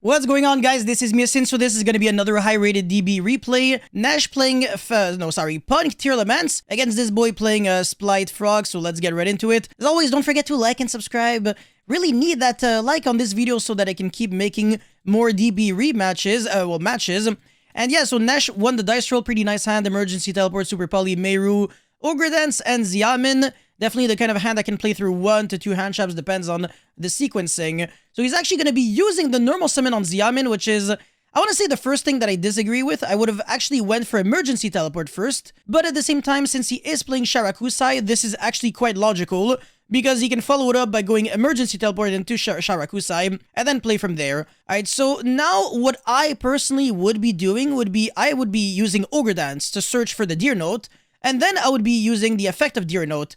What's going on, guys? This is Miasin, so this is going to be another high-rated DB replay. Nash playing, P.U.N.K Tearlaments against this boy playing Spright Frog, so let's get right into it. As always, don't forget to like and subscribe. Really need that like on this video so that I can keep making more DB rematches, matches. And yeah, so Nash won the dice roll, pretty nice hand, emergency teleport, super poly, Meru, Ogre Dance, and Xiamen. Definitely the kind of hand that can play through 1 to 2 hand traps, depends on the sequencing. So he's actually going to be using the normal summon on Xiamen, which is, I want to say the first thing that I disagree with. I would have actually went for emergency teleport first, but at the same time, since he is playing Sharakusai, this is actually quite logical, because he can follow it up by going emergency teleport into Sharakusai, and then play from there. Alright, so now what I personally would be doing would be, I would be using Ogre Dance to search for the Deer Note, and then I would be using the effect of Deer Note.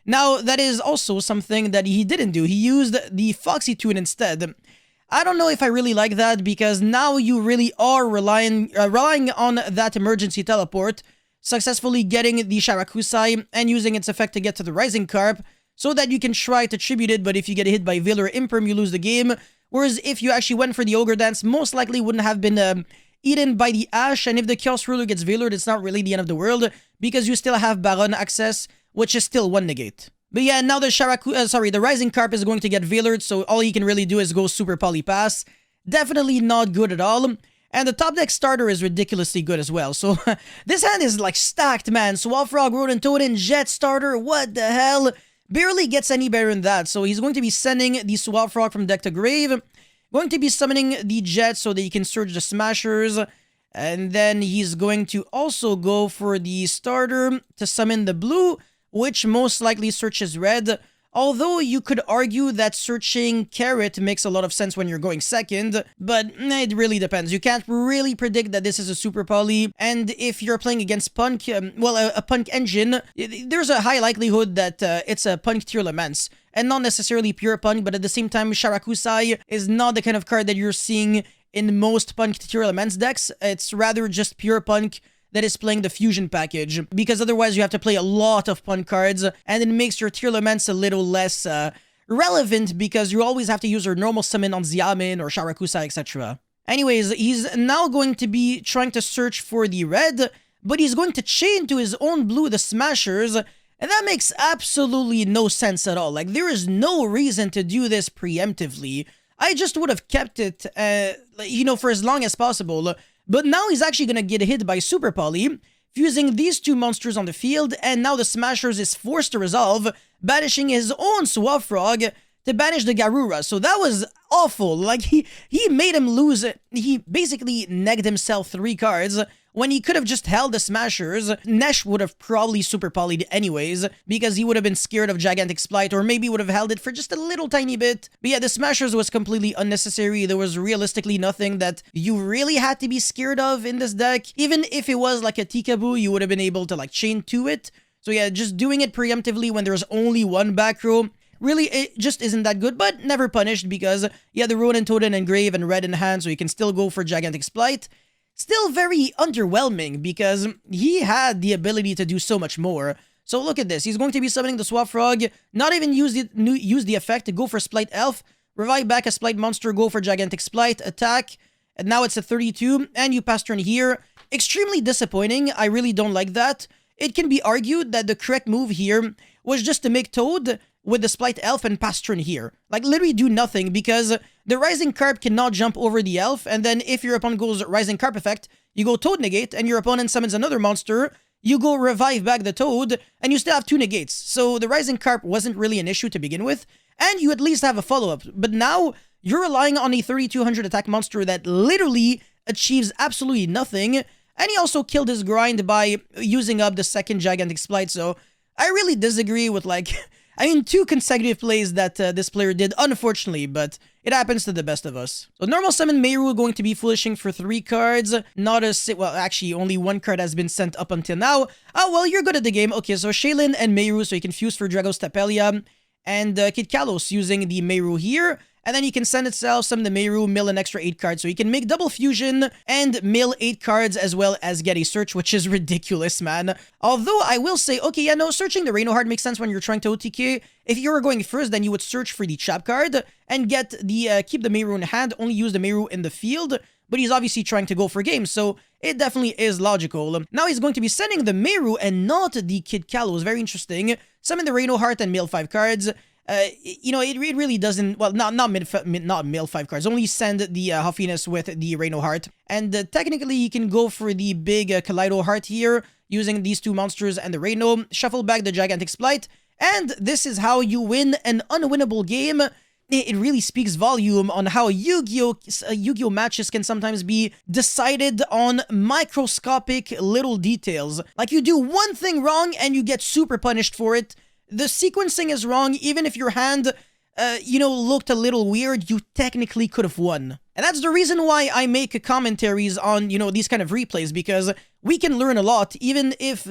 Now, that is also something that he didn't do. He used the Foxy Tune instead. I don't know if I really like that, because now you really are relying on that emergency teleport, successfully getting the Sharakusai and using its effect to get to the Rising Carp, so that you can try to tribute it, but if you get hit by Veil or Imperm, you lose the game. Whereas if you actually went for the Ogre Dance, most likely wouldn't have been eaten by the Ash, and if the Chaos Ruler gets Veilered, it's not really the end of the world, because you still have Baron access, which is still 1 negate. But yeah, now the Rising Carp is going to get Veilered, so all he can really do is go Super Poly Pass. Definitely not good at all. And the top deck starter is ridiculously good as well. So this hand is like stacked, man. Swamp Frog, Rodent Totem, Jet starter, what the hell? Barely gets any better than that. So he's going to be sending the Swamp Frog from deck to grave. Going to be summoning the Jet so that he can surge the Smashers. And then he's going to also go for the starter to summon the blue, which most likely searches red, although you could argue that searching Carrot makes a lot of sense when you're going second, but it really depends. You can't really predict that this is a super poly, and if you're playing against P.U.N.K, a P.U.N.K engine, there's a high likelihood that it's a P.U.N.K Tearlaments, and not necessarily pure P.U.N.K, but at the same time, Sharakusai is not the kind of card that you're seeing in most P.U.N.K Tearlaments decks. It's rather just pure P.U.N.K that is playing the fusion package, because otherwise you have to play a lot of P.U.N.K cards, and it makes your Tearlaments a little less relevant, because you always have to use your normal summon on Xiamen or Sharakusai, etc. Anyways, he's now going to be trying to search for the red, but he's going to chain to his own blue the Smashers, and that makes absolutely no sense at all. Like, there is no reason to do this preemptively. I just would have kept it, for as long as possible. But now he's actually going to get hit by Super Poly, fusing these two monsters on the field, and now the Smashers is forced to resolve, banishing his own Swamp Frog to banish the Garura. So that was awful. Like, he made him lose. He basically negged himself 3 cards when he could have just held the Smashers. Nash would have probably Super Poly'd anyways, because he would have been scared of Gigantic Spright, or maybe would have held it for just a little tiny bit. But yeah, the Smashers was completely unnecessary. There was realistically nothing that you really had to be scared of in this deck. Even if it was like a Tikaboo, you would have been able to like chain to it. So yeah, just doing it preemptively when there's only 1 back row, really, it just isn't that good, but never punished, because yeah, the Rodent Totem and Grave and red in hand, so you can still go for Gigantic Spright. Still very underwhelming, because he had the ability to do so much more. So look at this. He's going to be summoning the Swamp Frog, not even use the effect to go for Spright Elf, revive back a Spright monster, go for Gigantic Spright, attack, and now it's a 32, and you pass turn here. Extremely disappointing. I really don't like that. It can be argued that the correct move here was just to make Toad with the Spright Elf and pass turn here. Like, literally do nothing, because the Rising Carp cannot jump over the Elf, and then if your opponent goes Rising Carp effect, you go Toad negate, and your opponent summons another monster, you go revive back the Toad, and you still have 2 negates. So the Rising Carp wasn't really an issue to begin with, and you at least have a follow-up. But now, you're relying on a 3200 attack monster that literally achieves absolutely nothing, and he also killed his grind by using up the second Gigantic Spright, so I really disagree with, like, 2 consecutive plays that this player did, unfortunately, but it happens to the best of us. So normal summon Meru going to be foolishing for 3 cards. Not a well, actually, only 1 card has been sent up until now. Oh, well, you're good at the game. Okay, so Shaylin and Meru, so you can fuse for Dragos Tapelia, and Kid Kalos using the Meru here. and then you can send itself, summon the Meru, mill an extra 8 cards, so you can make double fusion and mill 8 cards as well as get a search, which is ridiculous, man. Although I will say, okay, yeah, no, searching the Reno Heart makes sense when you're trying to OTK. If you were going first, then you would search for the trap card and get the keep the Meru in hand, only use the Meru in the field. But he's obviously trying to go for games, so it definitely is logical. Now he's going to be sending the Meru and not the Kid Kalos. Very interesting. Summon the Reno Heart and mill 5 cards. You know, it really doesn't, well, not mill 5 cards, only send the Huffiness with the Reno Heart. And technically, you can go for the big Kaleido Heart here, using these 2 monsters and the Reno, shuffle back the Gigantic Spright, and this is how you win an unwinnable game. It really speaks volume on how Yu-Gi-Oh matches can sometimes be decided on microscopic little details. Like, you do one thing wrong and you get super punished for it. The sequencing is wrong, even if your hand, you know, looked a little weird, you technically could have won. And that's the reason why I make commentaries on, you know, these kind of replays, because we can learn a lot, even if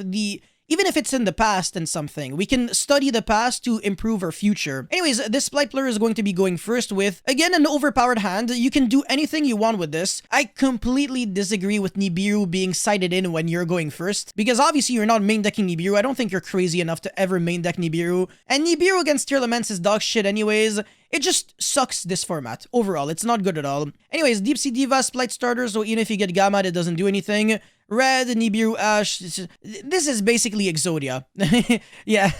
it's in the past and something. We can study the past to improve our future. Anyways, this Spright player is going to be going first with, again, an overpowered hand. You can do anything you want with this. I completely disagree with Nibiru being sided in when you're going first, because obviously you're not main decking Nibiru. I don't think you're crazy enough to ever main deck Nibiru. And Nibiru against Tearlaments is dog shit anyways. It just sucks, this format. Overall, it's not good at all. Anyways, Deep Sea Diva, Spright starter, so even if you get Gamma, it doesn't do anything. Red, Nibiru, Ash, this is basically Exodia. Yeah.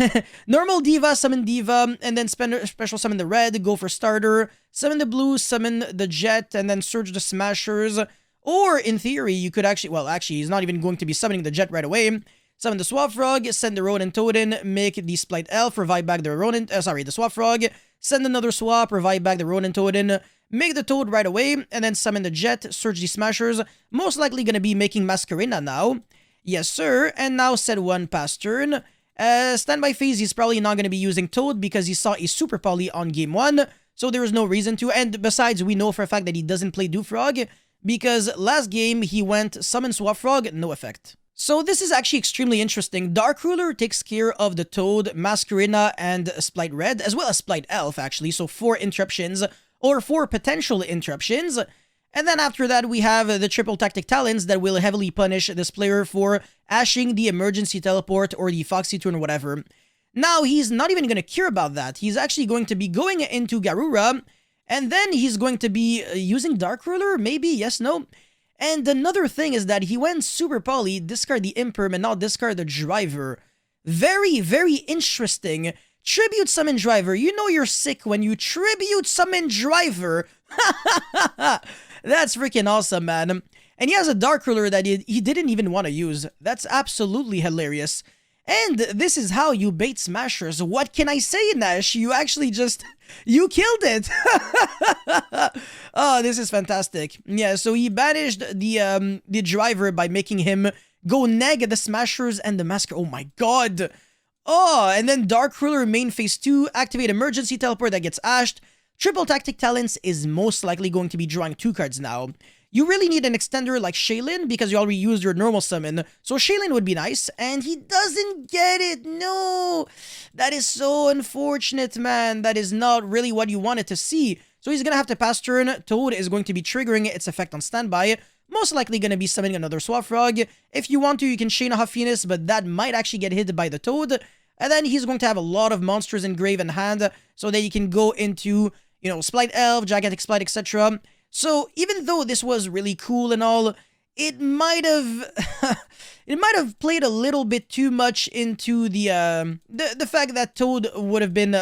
Normal Diva, summon Diva, and then special summon the red, go for starter, summon the blue, summon the Jet, and then Surge the Smashers. Or, in theory, you could actually, well, actually, he's not even going to be summoning the Jet right away. Summon the Swap Frog, send the Ronin Toad in, make the Spright Elf, revive back the the Swap Frog, send another Swap, revive back the Ronin Toad in, make the Toad right away, and then summon the Jet, Surge the Smashers, most likely gonna be making Masquerena now. Yes, sir, and now set 1 past turn. Standby phase, he's probably not gonna be using Toad because he saw a Super Poly on game 1, so there is no reason to, and besides, we know for a fact that he doesn't play Doofrog, because last game he went Summon Swap Frog, no effect. So this is actually extremely interesting. Dark Ruler takes care of the Toad, Masquerena, and Spright Red, as well as Spright Elf, actually. So 4 interruptions, or 4 potential interruptions. And then after that, we have the triple Tactic Talents that will heavily punish this player for ashing the Emergency Teleport or the Foxy Turn or whatever. Now, he's not even going to care about that. He's actually going to be going into Garura, and then he's going to be using Dark Ruler, maybe, yes, no? And another thing is that he went Super Poly, discard the Imperm, and now discard the Driver. Very, very interesting. Tribute Summon Driver. You know you're sick when you Tribute Summon Driver. That's freaking awesome, man. And he has a Dark Ruler that he didn't even want to use. That's absolutely hilarious. And this is how you bait Smashers. What can I say, Nash? You actually just... You killed it! Oh, this is fantastic. Yeah, so he banished the Driver by making him go neg the Smashers and the Masker. Oh my god! Oh, and then Dark Ruler main phase 2, activate Emergency Teleport that gets ashed. Triple Tactic Talents is most likely going to be drawing 2 cards now. You really need an extender like Shaylin because you already used your normal summon. So Shaylin would be nice, and he doesn't get it. No! That is so unfortunate, man. That is not really what you wanted to see. So he's going to have to pass turn. Toad is going to be triggering its effect on standby. Most likely going to be summoning another Swap Frog. If you want to, you can chain a Huffiness, but that might actually get hit by the Toad. And then he's going to have a lot of monsters in grave in hand so that he can go into, you know, Spright Elf, Gigantic Spright, etc. So even though this was really cool and all, it might have played a little bit too much into the fact that Toad would have been,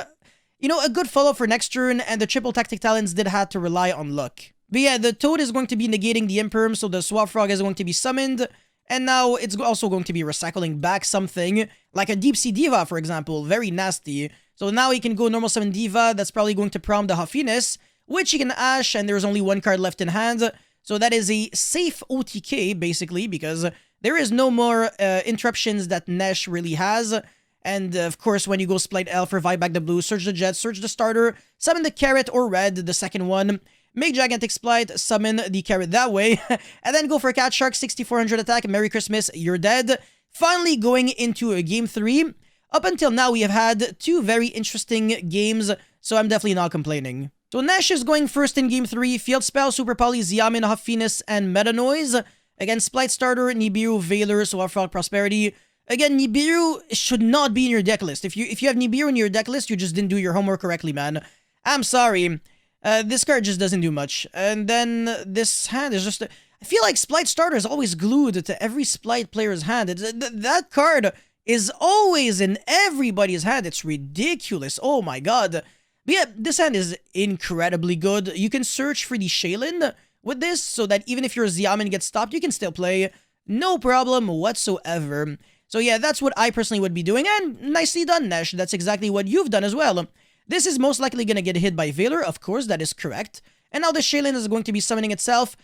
you know, a good follow-up for next turn, and the triple Tactic Talents did have to rely on luck. But yeah, the Toad is going to be negating the Imperm, so the Swap Frog is going to be summoned, and now it's also going to be recycling back something, like a Deep Sea Diva, for example, very nasty. So now he can go normal summon Diva, that's probably going to prompt the Huffiness, which he can ash, and there's only 1 card left in hand. So that is a safe OTK, basically, because there is no more interruptions that Nesh really has. And, of course, when you go Spright Elf, revive back the blue, search the Jet, search the starter, summon the Carrot or Red, the second one, make Gigantic Spright, summon the Carrot that way, and then go for Cat Shark, 6400 attack, Merry Christmas, you're dead. Finally going into a Game 3. Up until now, we have had 2 very interesting games, so I'm definitely not complaining. So Nash is going first in Game 3. Field Spell, Super Poly, Xiamen, Huffiness, and Meta Noise. Against Splight Starter, Nibiru, Veiler, Swap Frog, Prosperity. Again, Nibiru should not be in your deck list. If you have Nibiru in your deck list, you just didn't do your homework correctly, man. I'm sorry. This card just doesn't do much. And then this hand is just... I feel like Splight Starter is always glued to every Splight player's hand. That card is always in everybody's hand. It's ridiculous. Oh my god. But yeah, this hand is incredibly good. You can search for the Shaylin with this, so that even if your Xiamen gets stopped, you can still play. No problem whatsoever. So yeah, that's what I personally would be doing, and nicely done, Nash. That's exactly what you've done as well. This is most likely going to get hit by Veiler, of course, that is correct. And now the Shaylin is going to be summoning itself.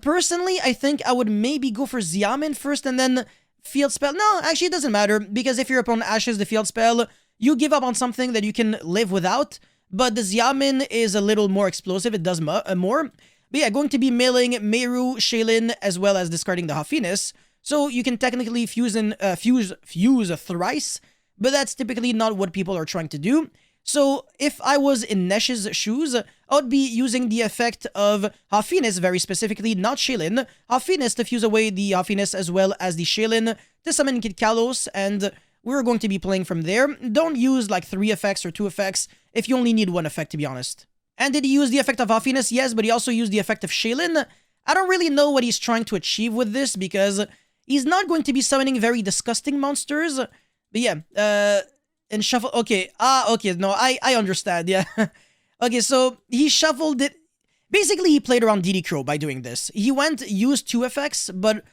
Personally, I think I would maybe go for Xiamen first and then Field Spell. No, actually it doesn't matter, because if your opponent ashes the Field Spell, you give up on something that you can live without. But the Xiamen is a little more explosive, it does more. But yeah, going to be mailing Meru, Shaylin, as well as discarding the Huffiness. So you can technically fuse thrice, but that's typically not what people are trying to do. So if I was in Nesh's shoes, I would be using the effect of Huffiness, very specifically, not Shaylin. Huffiness to fuse away the Huffiness as well as the Shaylin to summon Kid Kalos, and we're going to be playing from there. Don't use like 3 effects or 2 effects if you only need 1 effect, to be honest. And did he use the effect of Huffiness? Yes, but he also used the effect of Shaylin. I don't really know what he's trying to achieve with this, because he's not going to be summoning very disgusting monsters. But yeah, and shuffle... Okay, okay, no, I understand, yeah. Okay, so he shuffled it... Basically, he played around DD Crow by doing this. He used 2 effects, but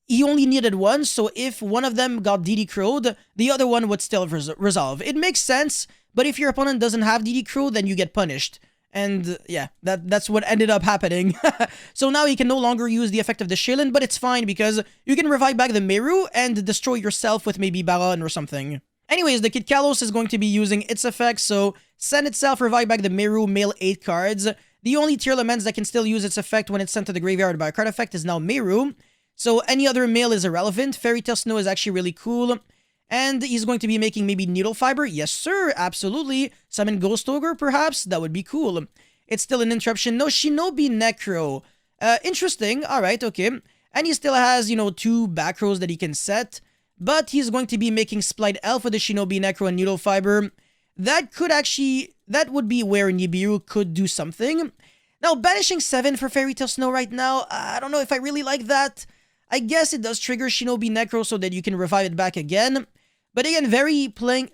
he only needed 1, so if one of them got DD Crow'd, the other one would still resolve. It makes sense, but if your opponent doesn't have DD Crow, then you get punished. And yeah, that's what ended up happening. So now you can no longer use the effect of the Shaylin, but it's fine because you can revive back the Meru and destroy yourself with maybe Baron or something. Anyways, the Kid Kalos is going to be using its effect, so send itself, revive back the Meru, mail 8 cards. The only Tearlaments that can still use its effect when it's sent to the graveyard by a card effect is now Meru. So any other mail is irrelevant. Fairy Tale Snow is actually really cool. And he's going to be making maybe Needle Fiber. Yes, sir. Absolutely. Summon Ghost Ogre, perhaps. That would be cool. It's still an interruption. No, Shinobi Necro. Interesting. All right, okay. And he still has, 2 back rows that he can set. But he's going to be making Splight Elf with the Shinobi Necro and Needle Fiber. That would be where Nibiru could do something. Now, banishing 7 for Fairy Tale Snow right now, I don't know if I really like that. I guess it does trigger Shinobi Necro so that you can revive it back again. But again,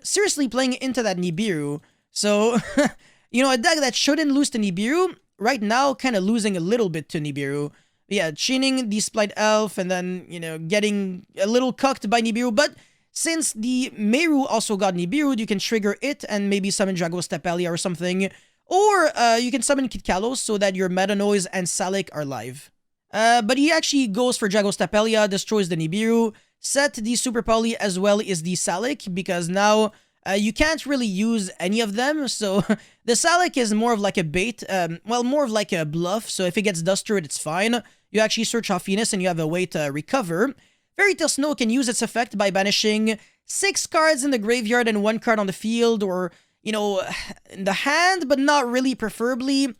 seriously playing into that Nibiru. So, a deck that shouldn't lose to Nibiru, right now kind of losing a little bit to Nibiru. Yeah, chaining the Splight Elf and then, getting a little cucked by Nibiru. But since the Meru also got Nibiru, you can trigger it and maybe summon Dragostapelia or something. Or you can summon Kid Kalos so that your Meta Noise and Salic are live. But he actually goes for Dragostapelia, destroys the Nibiru, set the Super Poly as well as the Salic, because now you can't really use any of them. So the Salic is more of like a bait, more of like a bluff. So if it gets Dustered, it's fine. You actually search Huffiness and you have a way to recover. Fairy Tale Snow can use its effect by banishing 6 cards in the graveyard and 1 card on the field, or, in the hand, but not really preferably.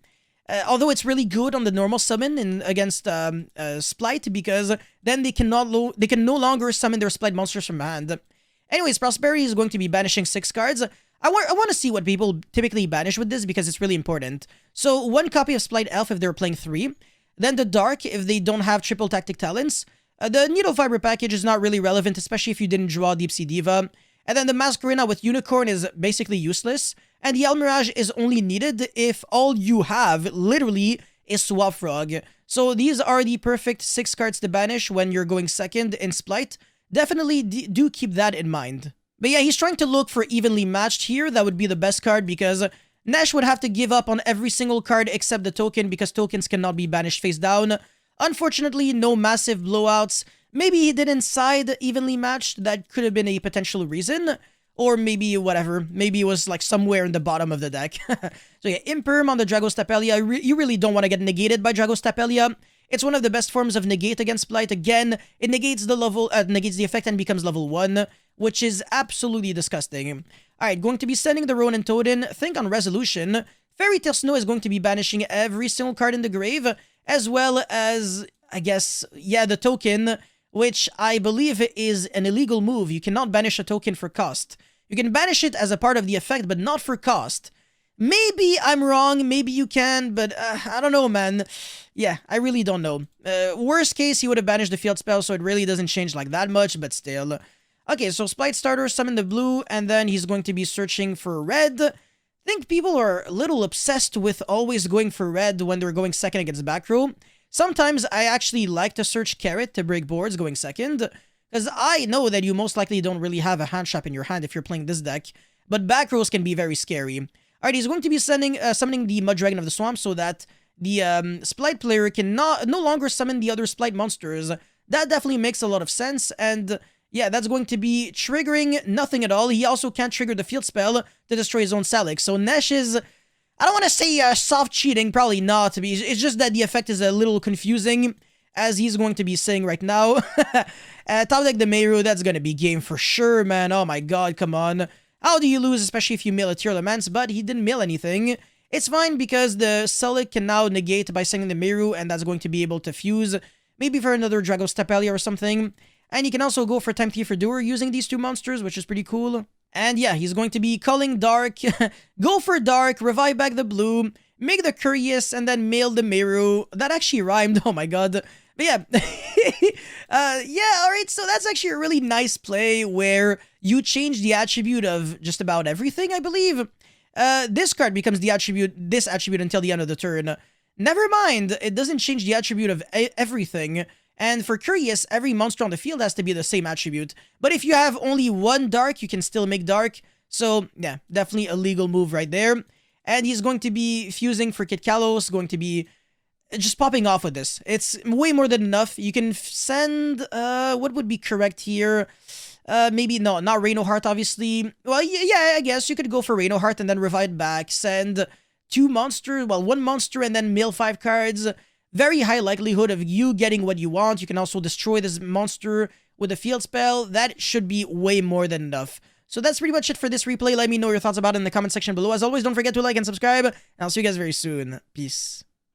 Although it's really good on the normal summon against Splight, because then they can no longer summon their Splight monsters from hand. Anyways, Prosperity is going to be banishing 6 cards. I want to see what people typically banish with this, because it's really important. So 1 copy of Splight Elf if they're playing 3. Then the Dark if they don't have triple Tactic Talents. The Needle Fiber package is not really relevant, especially if you didn't draw Deep Sea Diva. And then the Masquerena with Unicorn is basically useless. And the El Mirage is only needed if all you have, literally, is Swap Frog. So these are the perfect 6 cards to banish when you're going second in Splight. Definitely do keep that in mind. But yeah, he's trying to look for Evenly Matched here. That would be the best card, because Nash would have to give up on every single card except the token, because tokens cannot be banished face down. Unfortunately, no massive blowouts. Maybe he didn't side Evenly Matched. That could have been a potential reason. Or maybe whatever. Maybe it was like somewhere in the bottom of the deck. So yeah, Imperm on the Dragostapelia. You really don't want to get negated by Dragostapelia. It's one of the best forms of negate against Splight. Again, it negates the effect and becomes level 1, which is absolutely disgusting. Alright, going to be sending the Ronin Totem. Think on Resolution. Fairy Tale Snow is going to be banishing every single card in the grave, as well as, I guess, yeah, the token, which I believe is an illegal move. You cannot banish a token for cost. You can banish it as a part of the effect, but not for cost. Maybe I'm wrong, maybe you can, but I don't know, man. Yeah, I really don't know. Worst case, he would have banished the field spell, so it really doesn't change like that much, but still. Okay, so Spright starter, summon the blue, and then he's going to be searching for red. I think people are a little obsessed with always going for red when they're going second against back row. Sometimes I actually like to search carrot to break boards going second, because I know that you most likely don't really have a hand trap in your hand if you're playing this deck, but back rows can be very scary. Alright, he's going to be summoning the Mud Dragon of the Swamp so that the Spright player can no longer summon the other Spright monsters. That definitely makes a lot of sense, and yeah, that's going to be triggering nothing at all. He also can't trigger the field spell to destroy his own Salix. So Nesh is, I don't want to say soft cheating, probably not. It's just that the effect is a little confusing, as he's going to be saying right now. Top deck the Meru, that's going to be game for sure, man. Oh my god, come on. How do you lose, especially if you mill a Tearlaments? But he didn't mill anything. It's fine because the Sulic can now negate by sending the Meru, and that's going to be able to fuse. Maybe for another Drago Stapelia or something. And you can also go for Time Thief for Doer using these two monsters, which is pretty cool. And yeah, he's going to be calling Dark, go for Dark, revive back the blue, make the Curious, and then mail the Meru. That actually rhymed, oh my god. But yeah, yeah, alright, so that's actually a really nice play where you change the attribute of just about everything, I believe. This card becomes this attribute until the end of the turn. Never mind, it doesn't change the attribute of everything. And for Curious, every monster on the field has to be the same attribute. But if you have only one Dark, you can still make Dark. So, yeah, definitely a legal move right there. And he's going to be fusing for Kit Kalos, going to be just popping off with this. It's way more than enough. You can send, what would be correct here? Maybe, no, not Reno Heart, obviously. Well, yeah, I guess you could go for Reno Heart and then revive back. Send two monsters, well, one monster and then mill 5 cards. Very high likelihood of you getting what you want. You can also destroy this monster with a field spell. That should be way more than enough. So that's pretty much it for this replay. Let me know your thoughts about it in the comment section below. As always, don't forget to like and subscribe. And I'll see you guys very soon. Peace.